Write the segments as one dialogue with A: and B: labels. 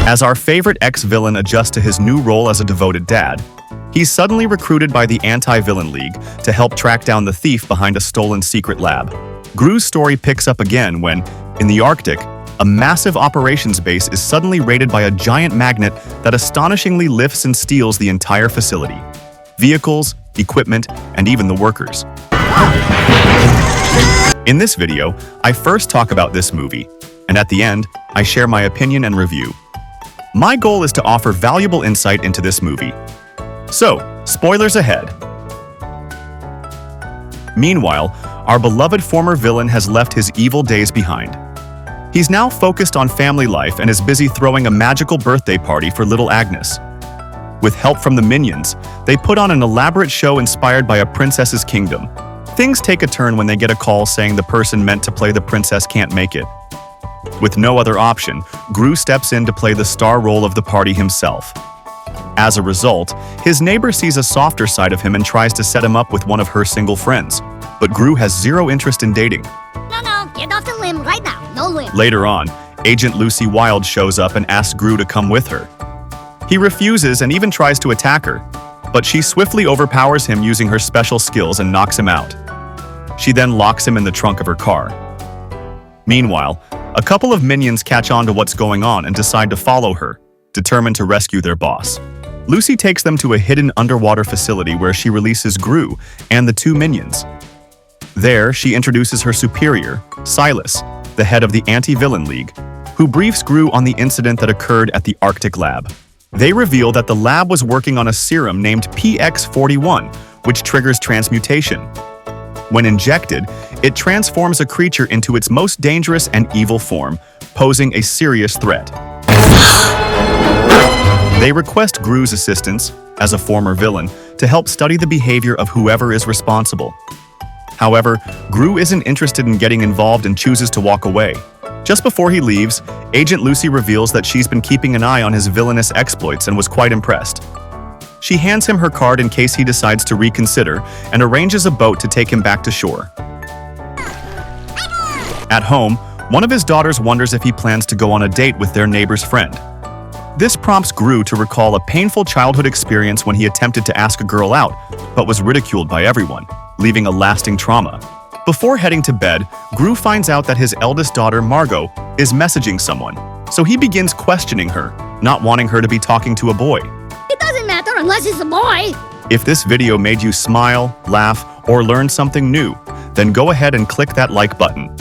A: As our favorite ex-villain adjusts to his new role as a devoted dad, he's suddenly recruited by the Anti-Villain League to help track down the thief behind a stolen secret lab. Gru's story picks up again when, in the Arctic, a massive operations base is suddenly raided by a giant magnet that astonishingly lifts and steals the entire facility. Vehicles, equipment, and even the workers. In this video, I first talk about this movie, and at the end, I share my opinion and review. My goal is to offer valuable insight into this movie. So, spoilers ahead. Meanwhile, our beloved former villain has left his evil days behind. He's now focused on family life and is busy throwing a magical birthday party for little Agnes. With help from the minions, they put on an elaborate show inspired by a princess's kingdom. Things take a turn when they get a call saying the person meant to play the princess can't make it. With no other option, Gru steps in to play the star role of the party himself. As a result, his neighbor sees a softer side of him and tries to set him up with one of her single friends. But Gru has zero interest in dating.
B: No, get off the limb right now. No limb.
A: Later on, Agent Lucy Wilde shows up and asks Gru to come with her. He refuses and even tries to attack her, but she swiftly overpowers him using her special skills and knocks him out. She then locks him in the trunk of her car. Meanwhile, a couple of minions catch on to what's going on and decide to follow her, determined to rescue their boss. Lucy takes them to a hidden underwater facility where she releases Gru and the two minions. There, she introduces her superior, Silas, the head of the Anti-Villain League, who briefs Gru on the incident that occurred at the Arctic lab. They reveal that the lab was working on a serum named PX41, which triggers transmutation. When injected, it transforms a creature into its most dangerous and evil form, posing a serious threat. They request Gru's assistance, as a former villain, to help study the behavior of whoever is responsible. However, Gru isn't interested in getting involved and chooses to walk away. Just before he leaves, Agent Lucy reveals that she's been keeping an eye on his villainous exploits and was quite impressed. She hands him her card in case he decides to reconsider and arranges a boat to take him back to shore. At home, one of his daughters wonders if he plans to go on a date with their neighbor's friend. This prompts Gru to recall a painful childhood experience when he attempted to ask a girl out, but was ridiculed by everyone, leaving a lasting trauma. Before heading to bed, Gru finds out that his eldest daughter, Margot, is messaging someone, so he begins questioning her, not wanting her to be talking to a boy.
B: It doesn't matter unless it's a boy.
A: If this video made you smile, laugh, or learn something new, then go ahead and click that like button.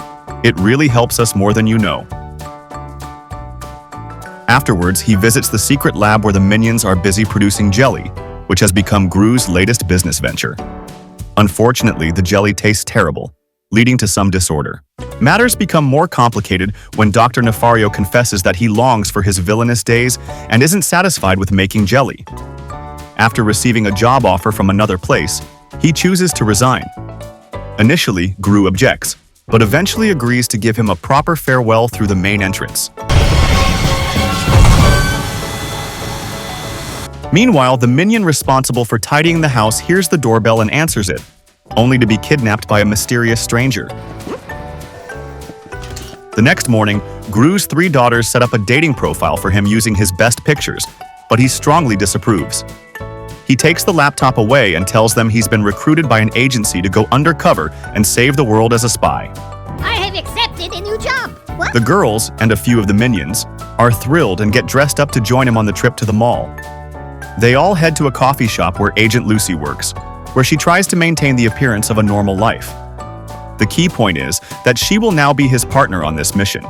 A: It really helps us more than you know. Afterwards, he visits the secret lab where the minions are busy producing jelly, which has become Gru's latest business venture. Unfortunately, the jelly tastes terrible, leading to some disorder. Matters become more complicated when Dr. Nefario confesses that he longs for his villainous days and isn't satisfied with making jelly. After receiving a job offer from another place, he chooses to resign. Initially, Gru objects, but eventually agrees to give him a proper farewell through the main entrance. Meanwhile, the minion responsible for tidying the house hears the doorbell and answers it, only to be kidnapped by a mysterious stranger. The next morning, Gru's 3 daughters set up a dating profile for him using his best pictures, but he strongly disapproves. He takes the laptop away and tells them he's been recruited by an agency to go undercover and save the world as a spy.
B: I have accepted a new job. What?
A: The girls, and a few of the minions, are thrilled and get dressed up to join him on the trip to the mall. They all head to a coffee shop where Agent Lucy works, where she tries to maintain the appearance of a normal life. The key point is that she will now be his partner on this mission.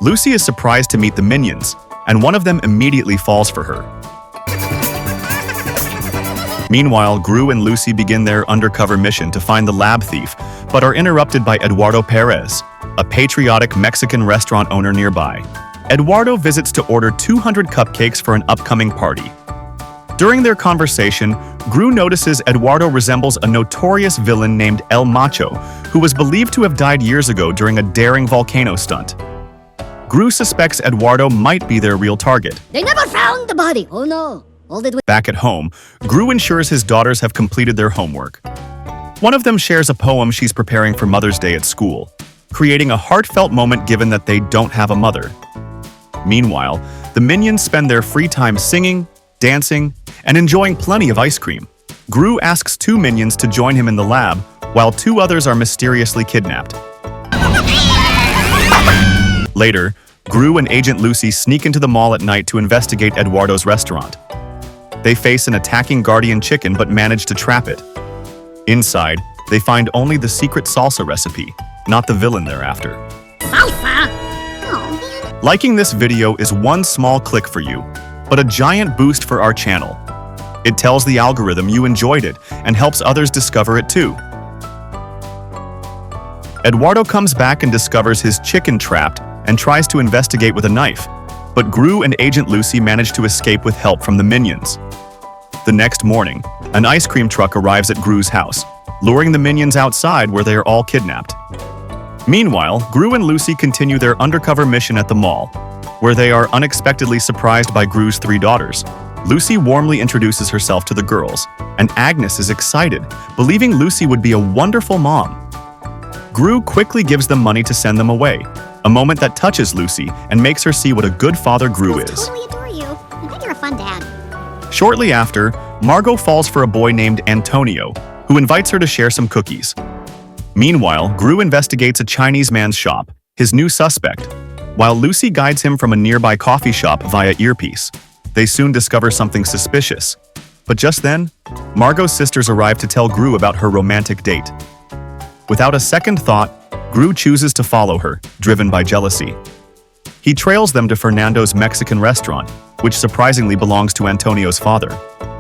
A: Lucy is surprised to meet the minions, and one of them immediately falls for her. Meanwhile, Gru and Lucy begin their undercover mission to find the lab thief, but are interrupted by Eduardo Perez, a patriotic Mexican restaurant owner nearby. Eduardo visits to order 200 cupcakes for an upcoming party. During their conversation, Gru notices Eduardo resembles a notorious villain named El Macho, who was believed to have died years ago during a daring volcano stunt. Gru suspects Eduardo might be their real target.
B: They never found the body. Oh no.
A: Back at home, Gru ensures his daughters have completed their homework. One of them shares a poem she's preparing for Mother's Day at school, creating a heartfelt moment given that they don't have a mother. Meanwhile, the minions spend their free time singing, dancing, and enjoying plenty of ice cream. Gru asks 2 minions to join him in the lab, while 2 others are mysteriously kidnapped. Later, Gru and Agent Lucy sneak into the mall at night to investigate Eduardo's restaurant. They face an attacking guardian chicken but manage to trap it. Inside, they find only the secret salsa recipe, not the villain they're after.
B: Salsa? Oh, man.
A: Liking this video is one small click for you, but a giant boost for our channel. It tells the algorithm you enjoyed it and helps others discover it too. Eduardo comes back and discovers his chicken trapped and tries to investigate with a knife, but Gru and Agent Lucy manage to escape with help from the minions. The next morning, an ice cream truck arrives at Gru's house, luring the minions outside where they are all kidnapped. Meanwhile, Gru and Lucy continue their undercover mission at the mall, where they are unexpectedly surprised by Gru's 3 daughters. Lucy warmly introduces herself to the girls, and Agnes is excited, believing Lucy would be a wonderful mom. Gru quickly gives them money to send them away, a moment that touches Lucy and makes her see what a good father Gru
B: I
A: is.
B: totally adore you. I think you're a fun dad.
A: Shortly after, Margot falls for a boy named Antonio, who invites her to share some cookies. Meanwhile, Gru investigates a Chinese man's shop, his new suspect, while Lucy guides him from a nearby coffee shop via earpiece. They soon discover something suspicious. But just then, Margot's sisters arrive to tell Gru about her romantic date. Without a second thought, Gru chooses to follow her, driven by jealousy. He trails them to Fernando's Mexican restaurant, which surprisingly belongs to Antonio's father.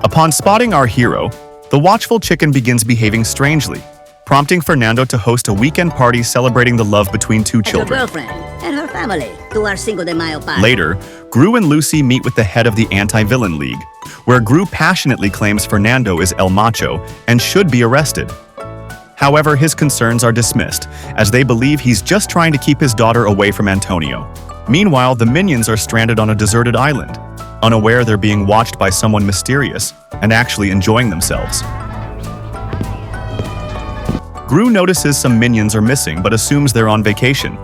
A: Upon spotting our hero, the watchful chicken begins behaving strangely, prompting Fernando to host a weekend party celebrating the love between 2
C: And her
A: children.
C: girlfriend and her family to our Cinco de Mayo party.
A: Later, Gru and Lucy meet with the head of the Anti-Villain League, where Gru passionately claims Fernando is El Macho and should be arrested. However, his concerns are dismissed, as they believe he's just trying to keep his daughter away from Antonio. Meanwhile, the minions are stranded on a deserted island, unaware they're being watched by someone mysterious and actually enjoying themselves. Gru notices some minions are missing but assumes they're on vacation.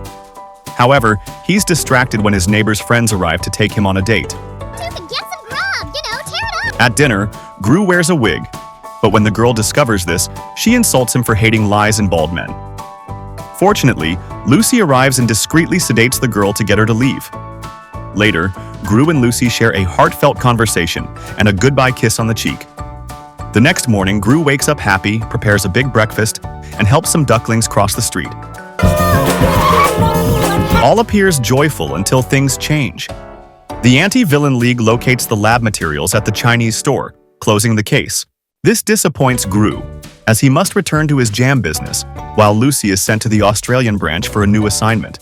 A: However, he's distracted when his neighbor's friends arrive to take him on a date.
B: Dude, get some grub, tear it up.
A: At dinner, Gru wears a wig, but when the girl discovers this, she insults him for hating lies and bald men. Fortunately, Lucy arrives and discreetly sedates the girl to get her to leave. Later, Gru and Lucy share a heartfelt conversation and a goodbye kiss on the cheek. The next morning, Gru wakes up happy, prepares a big breakfast, and helps some ducklings cross the street. All appears joyful until things change. The Anti-Villain League locates the lab materials at the Chinese store, closing the case. This disappoints Gru, as he must return to his jam business, while Lucy is sent to the Australian branch for a new assignment,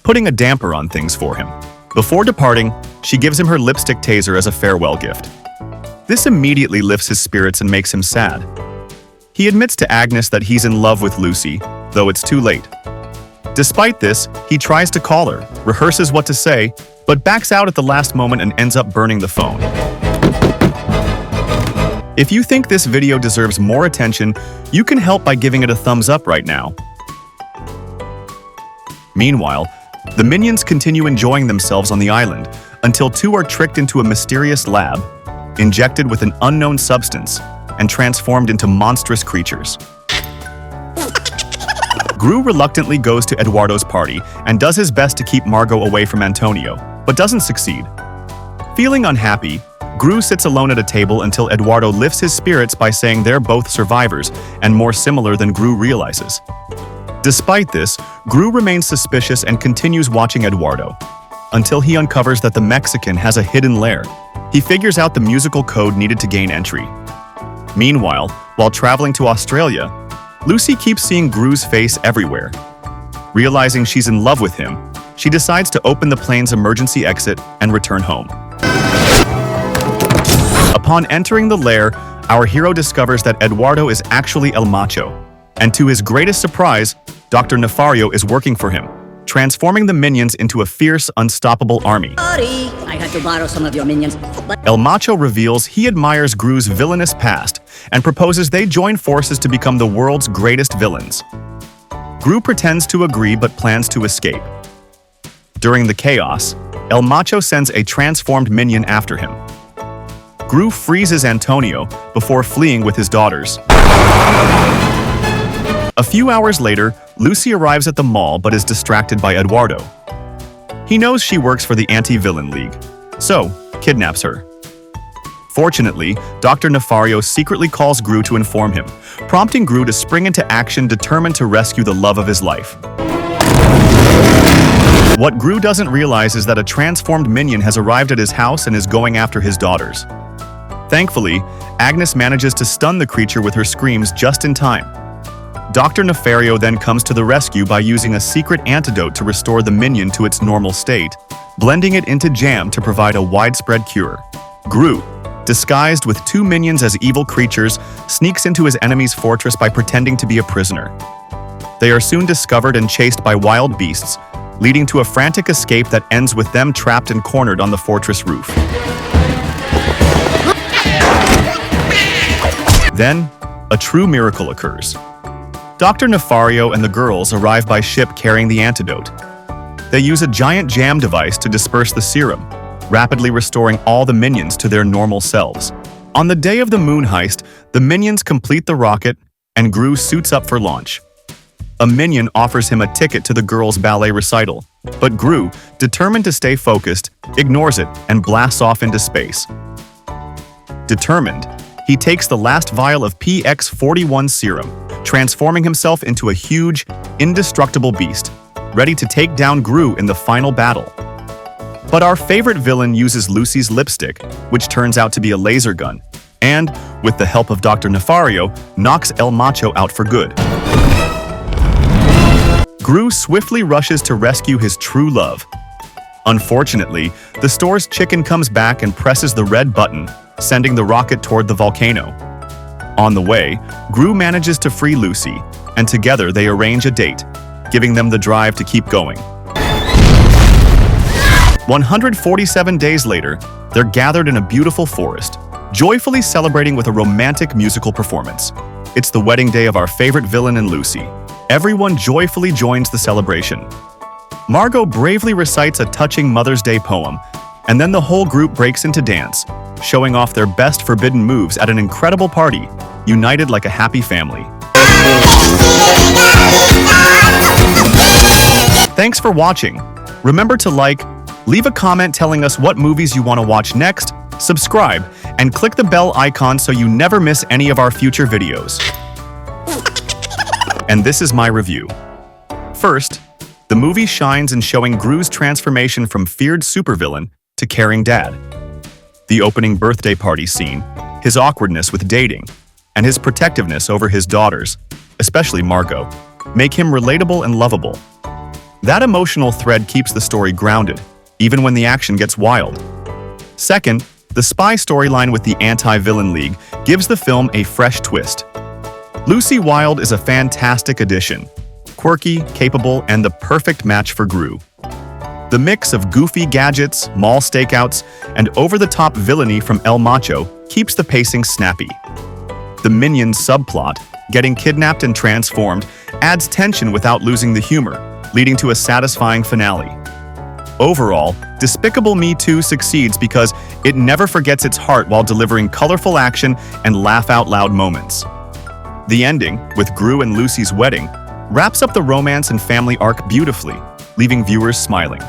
A: putting a damper on things for him. Before departing, she gives him her lipstick taser as a farewell gift. This immediately lifts his spirits and makes him sad. He admits to Agnes that he's in love with Lucy, though it's too late. Despite this, he tries to call her, rehearses what to say, but backs out at the last moment and ends up burning the phone. If you think this video deserves more attention, you can help by giving it a thumbs up right now. Meanwhile, the minions continue enjoying themselves on the island until 2 are tricked into a mysterious lab, injected with an unknown substance, and transformed into monstrous creatures. Gru reluctantly goes to Eduardo's party and does his best to keep Margot away from Antonio, but doesn't succeed. Feeling unhappy, Gru sits alone at a table until Eduardo lifts his spirits by saying they're both survivors and more similar than Gru realizes. Despite this, Gru remains suspicious and continues watching Eduardo, until he uncovers that the Mexican has a hidden lair. He figures out the musical code needed to gain entry. Meanwhile, while traveling to Australia, Lucy keeps seeing Gru's face everywhere. Realizing she's in love with him, she decides to open the plane's emergency exit and return home. Upon entering the lair, our hero discovers that Eduardo is actually El Macho, and to his greatest surprise, Dr. Nefario is working for him, transforming the minions into a fierce, unstoppable army.
C: Sorry, I had to borrow some of your minions, but
A: El Macho reveals he admires Gru's villainous past and proposes they join forces to become the world's greatest villains. Gru pretends to agree but plans to escape. During the chaos, El Macho sends a transformed minion after him. Gru freezes Antonio before fleeing with his daughters. A few hours later, Lucy arrives at the mall but is distracted by Eduardo. He knows she works for the Anti-Villain League, so kidnaps her. Fortunately, Dr. Nefario secretly calls Gru to inform him, prompting Gru to spring into action determined to rescue the love of his life. What Gru doesn't realize is that a transformed minion has arrived at his house and is going after his daughters. Thankfully, Agnes manages to stun the creature with her screams just in time. Dr. Nefario then comes to the rescue by using a secret antidote to restore the minion to its normal state, blending it into jam to provide a widespread cure. Gru, disguised with two minions as evil creatures, sneaks into his enemy's fortress by pretending to be a prisoner. They are soon discovered and chased by wild beasts, leading to a frantic escape that ends with them trapped and cornered on the fortress roof. Then, a true miracle occurs. Dr. Nefario and the girls arrive by ship carrying the antidote. They use a giant jam device to disperse the serum, rapidly restoring all the minions to their normal selves. On the day of the moon heist, the minions complete the rocket, and Gru suits up for launch. A minion offers him a ticket to the girls' ballet recital, but Gru, determined to stay focused, ignores it and blasts off into space. Determined, he takes the last vial of PX41 serum, transforming himself into a huge, indestructible beast, ready to take down Gru in the final battle. But our favorite villain uses Lucy's lipstick, which turns out to be a laser gun, and, with the help of Dr. Nefario, knocks El Macho out for good. Gru swiftly rushes to rescue his true love. Unfortunately, the store's chicken comes back and presses the red button, sending the rocket toward the volcano. On the way, Gru manages to free Lucy, and together they arrange a date, giving them the drive to keep going. 147 days later, they're gathered in a beautiful forest, joyfully celebrating with a romantic musical performance. It's the wedding day of our favorite villain and Lucy. Everyone joyfully joins the celebration. Margot bravely recites a touching Mother's Day poem, and then the whole group breaks into dance, showing off their best forbidden moves at an incredible party, united like a happy family. Thanks for watching. Remember to like, leave a comment telling us what movies you want to watch next, subscribe, and click the bell icon so you never miss any of our future videos. And this is my review. First, the movie shines in showing Gru's transformation from feared supervillain to caring dad. The opening birthday party scene, his awkwardness with dating, and his protectiveness over his daughters, especially Margot, make him relatable and lovable. That emotional thread keeps the story grounded, even when the action gets wild. Second, the spy storyline with the Anti-Villain League gives the film a fresh twist. Lucy Wilde is a fantastic addition, quirky, capable, and the perfect match for Gru. The mix of goofy gadgets, mall stakeouts, and over-the-top villainy from El Macho keeps the pacing snappy. The minions subplot, getting kidnapped and transformed, adds tension without losing the humor, leading to a satisfying finale. Overall, Despicable Me 2 succeeds because it never forgets its heart while delivering colorful action and laugh-out-loud moments. The ending, with Gru and Lucy's wedding, wraps up the romance and family arc beautifully, leaving viewers smiling.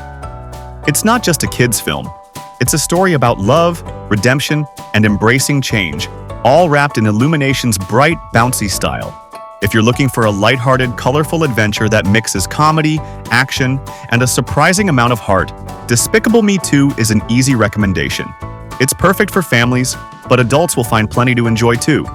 A: It's not just a kids' film. It's a story about love, redemption, and embracing change, all wrapped in Illumination's bright, bouncy style. If you're looking for a lighthearted, colorful adventure that mixes comedy, action, and a surprising amount of heart, Despicable Me 2 is an easy recommendation. It's perfect for families, but adults will find plenty to enjoy too.